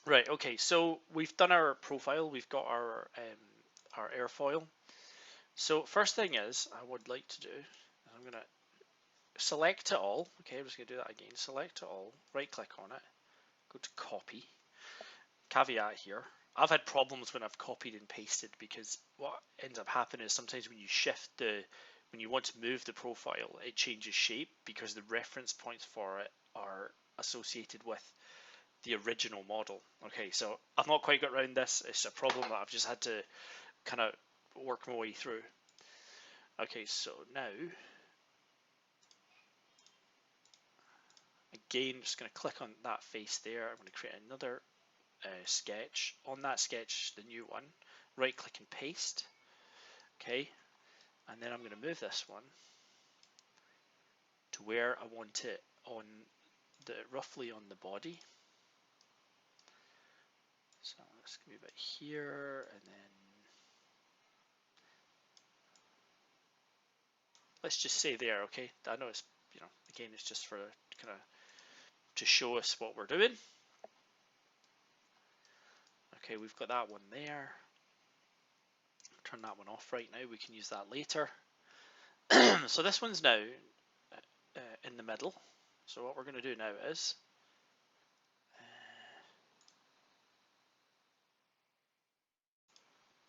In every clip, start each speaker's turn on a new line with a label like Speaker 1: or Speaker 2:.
Speaker 1: Right, okay, so we've done our profile, we've got our airfoil. So first thing is, I would like to do, I'm going to select it all. Okay, I'm just going to do that again. Select it all, right click on it, go to copy. Caveat here, I've had problems when I've copied and pasted because what ends up happening is sometimes when you when you want to move the profile, it changes shape because the reference points for it are associated with the original model. Okay, so I've not quite got around this. It's a problem that I've just had to kind of work my way through. Okay, so now, again, just going to click on that face there. I'm going to create another sketch. On that sketch, the new one, right click and paste. Okay, and then I'm going to move this one to where I want it on roughly on the body. So this can be about here, and then let's just say there. Okay, I know it's, again, it's just for kind of to show us what we're doing. Okay, we've got that one there. Turn that one off right now. We can use that later. So this one's now in the middle. So what we're going to do now is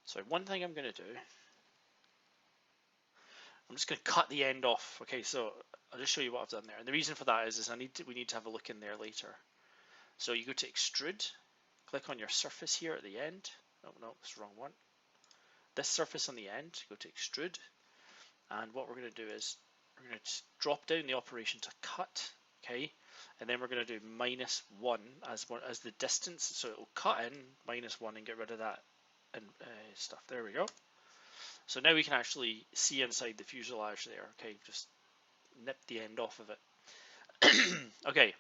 Speaker 1: so one thing I'm going to do, I'm just going to cut the end off. Okay, so I'll just show you what I've done there. And the reason for that is we need to have a look in there later. So you go to extrude, click on your surface here at the end. Oh no, it's the wrong one. This surface on the end, go to extrude, and what we're going to do is we're going to drop down the operation to cut, okay, and then we're going to do -1 as the distance, so it will cut in -1 and get rid of that and stuff. There we go. So now we can actually see inside the fuselage there. Okay, just nip the end off of it. Okay,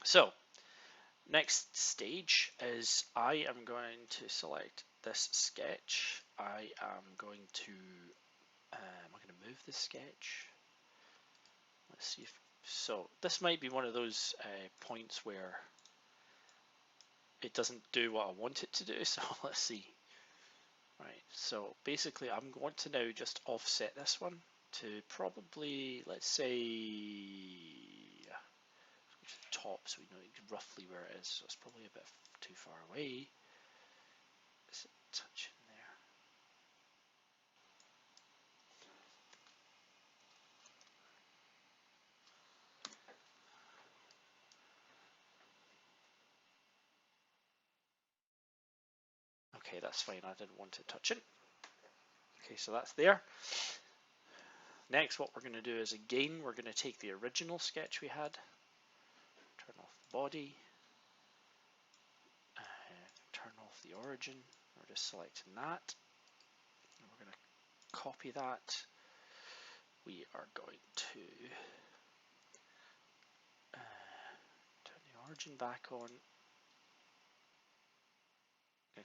Speaker 1: so next stage is I am going to select this sketch. I am going to I'm going to move this sketch. Let's see if so. This might be one of those points where it doesn't do what I want it to do. So let's see. Right. So basically, I'm going to now just offset this one to probably, let's say, top, so we know roughly where it is. So it's probably a bit too far away. Is it touching there? Okay, that's fine. I didn't want it touching. Okay, so that's there. Next, what we're going to do is, again, we're going to take the original sketch we had, turn off the body, turn off the origin. We're just selecting that. And we're going to copy that. We are going to turn the origin back on.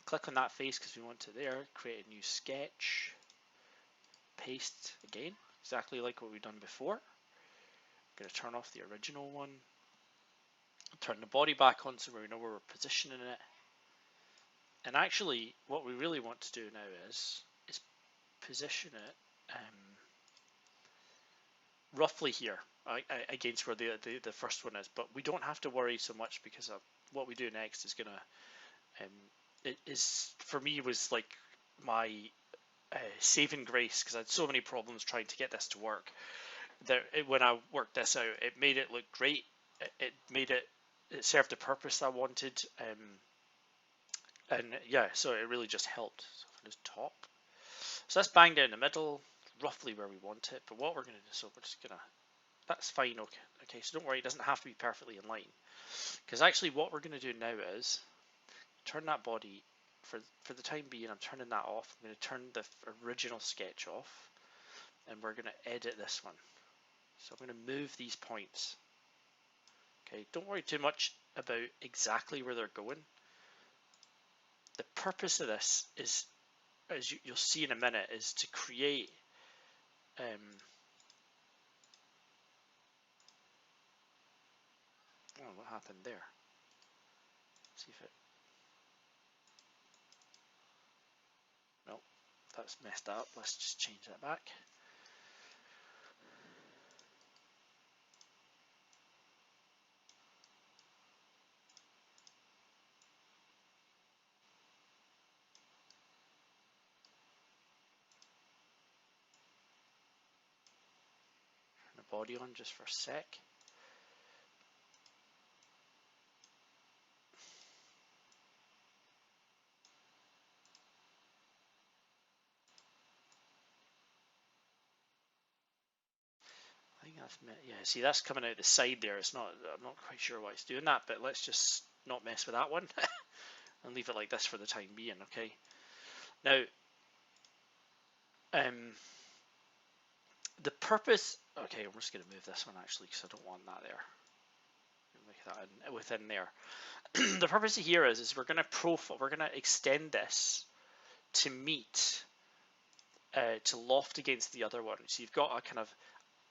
Speaker 1: Click on that face because we want it there. Create a new sketch. Paste again, exactly like what we've done before. I'm going to turn off the original one. Turn the body back on so we know where we're positioning it. And actually, what we really want to do now is position it roughly here against where the first one is. But we don't have to worry so much because what we do next is going to it is, for me, was like my saving grace, because I had so many problems trying to get this to work. When I worked this out, it made it look great. It served the purpose I wanted, and yeah, so it really just helped. So if I just top, so that's bang down the middle, roughly where we want it. But what we're going to do, so we're just gonna, that's fine. Okay, so don't worry, it doesn't have to be perfectly in line, because actually what we're going to do now is turn that body, for the time being, I'm turning that off. I'm going to turn the original sketch off, and we're going to edit this one. So I'm going to move these points. Okay, don't worry too much about exactly where they're going. The purpose of this is, as you'll see in a minute, is to create oh, what happened there? See if it, no, that's messed up. Let's just change that back. Turn the body on just for a sec. I think that's, yeah, see that's coming out the side there. It's not, I'm not quite sure why it's doing that, but let's just not mess with that one and leave it like this for the time being, okay? Now, the purpose, okay, I'm just going to move this one actually because I don't want that there. Make that within there. The purpose here is we're going to profile, we're going to extend this to meet, to loft against the other one. So you've got a kind of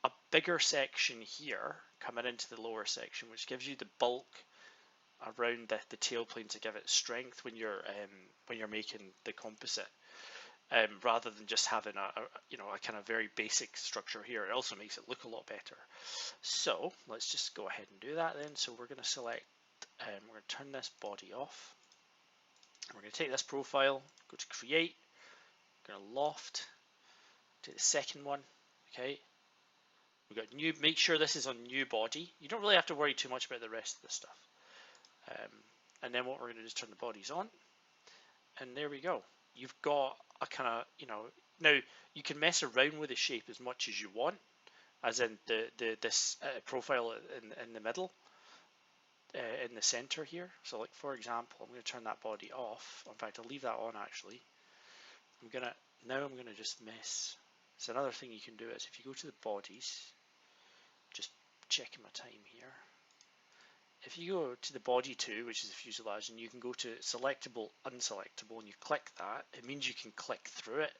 Speaker 1: a bigger section here coming into the lower section, which gives you the bulk around the tailplane to give it strength when you're making the composite, rather than just having a kind of very basic structure here. It also makes it look a lot better. So let's just go ahead and do that then. So we're going to select, we're going to turn this body off. We're going to take this profile, go to create, we're going to loft, take the second one, okay. We've got new, make sure this is on new body. You don't really have to worry too much about the rest of the stuff. And then what we're going to do is turn the bodies on, and there we go. You've got a kind of, now you can mess around with the shape as much as you want, as in this profile in the middle, in the center here. So like for example, I'm going to turn that body off. In fact, I'll leave that on actually. I'm going to just mess. So another thing you can do is if you go to the bodies, just checking my time here. If you go to the body 2, which is the fuselage, and you can go to selectable, unselectable, and you click that, it means you can click through it.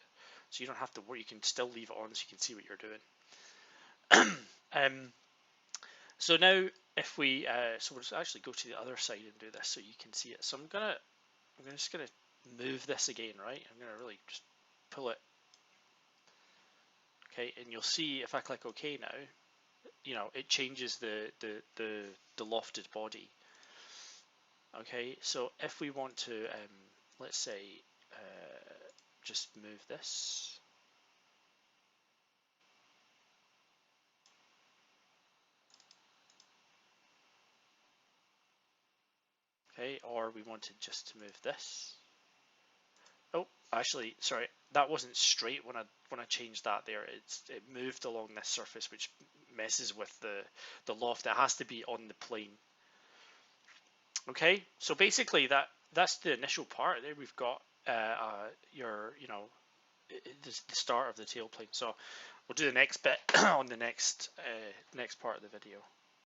Speaker 1: So you don't have to worry, you can still leave it on so you can see what you're doing. So now if we, so we'll just actually go to the other side and do this so you can see it. So I'm just gonna move this again, right? I'm gonna really just pull it. Okay, and you'll see if I click OK now, it changes the lofted body. Okay, so if we want to, let's say, just move this. Okay, or we wanted just to move this. Oh, actually, sorry, that wasn't straight when I changed that there. It moved along this surface, which messes with the loft. It has to be on the plane. Okay, so basically that's the initial part. There we've got the start of the tailplane. So we'll do the next bit on the next part of the video.